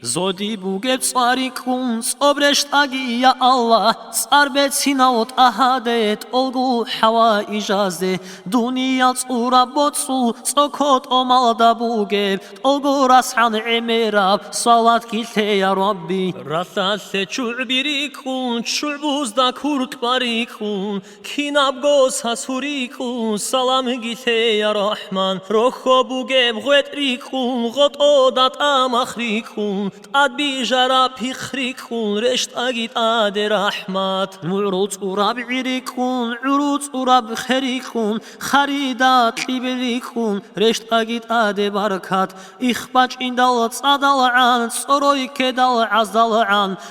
Zodi bugeb tsarikun sobreshtaги ya Allah sarbetsinaot ahadet olgu hawa ijaze dunia tsura botsu sokot omalda bugeb olgu rashan emerab salat kilte ya Rabbi Rasat se chulbirikun chulbuzda kurt barikun kinab gos hasurikun salam gite ya Rahman rocho bugeb gwetrikun got odat amachrikun Adbi jara pikhrikun reshtagit ade rahmat Urut urab irikun urut urab kherikun kharidat libirikun reshtagit ade barakat ikhbach indal tsadal soroy kedal azdal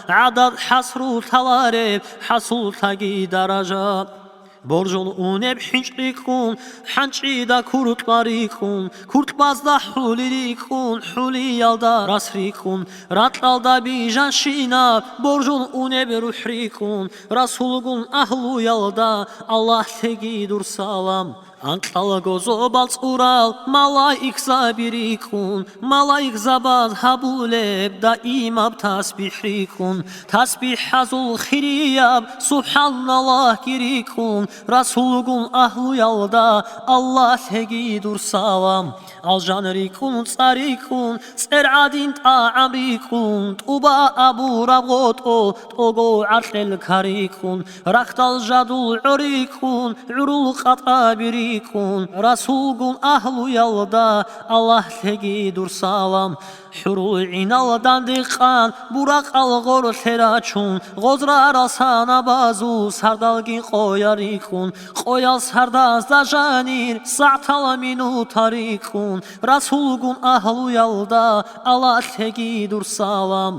adad hasru talare hasul tagi daraja Borjol uneb hinçrikun, hançida kurutlarikun, kurtbazda hulirikun, huliyalda rasrikun, ratlalda bijanşina, borjol uneb ruhrikun, rasulgun ahlu yalda, Allah tegidur salam. Antala gozo balts ural, malaik zabirikun, malaik zabad habuleb, da imab tasbihrikun, tasbih hazul khiriyab, subhanallah girikun, rasulgun ahlu yalda, Allah tegidur salam. Aljanrikun tsarikun, ser'adin ta'amrikun, tuba abu rabgot o, togo artel karikun, raktal jadul urikun, urul qatabirikun, rasulgun ahlu yalda, Allah tegidur salam. Hurul inaldan diqqan, burak algor teraçun, gozrar asana bazu, sardalgin qoyarikun, qoyal sardaz da janir, sa'tal minu tarikun, rasulgun ahlu yalda, Allah tegidur salam.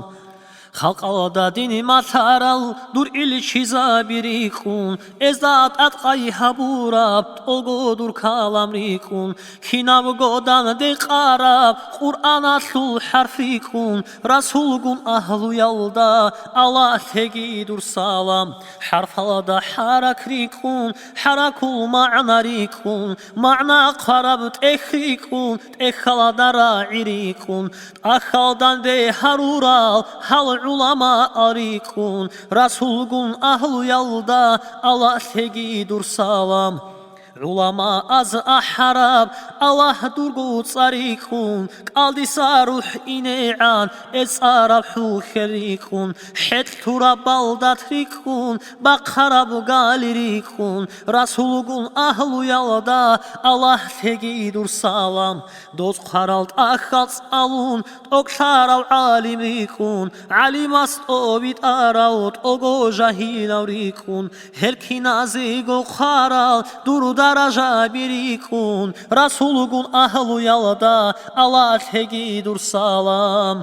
Halkalda dini mataral dur ilçi zabirikun ezat atqay haburab olgodur kalamrikun kinab godan de qarab Qur'an atul harfikun rasulgun ahlu yalda Allah tegidur salam harfalada harakrikun harakul ma'narikun ma'na qarab tehrikun tekhalada ra'irikun akhaldan de harural hal ulama arikun rasulgun ahlu yalda Allah tegidur salam Ulama az aharab Allah durgu tsarikun Qaldisa ruh ine'an esarabhu kherikun Het turabal datrikun Baqarab galirikun Rasulgun ahlu yalda Allah tegidur salam Doz qaralt akhats alun Tokşarav alimikun Alimas obit araut Ogo jahilavrikun Herkinazi go qaral Duruda daraja birikun Rasulgun ahlu yalda Allah tegidur salam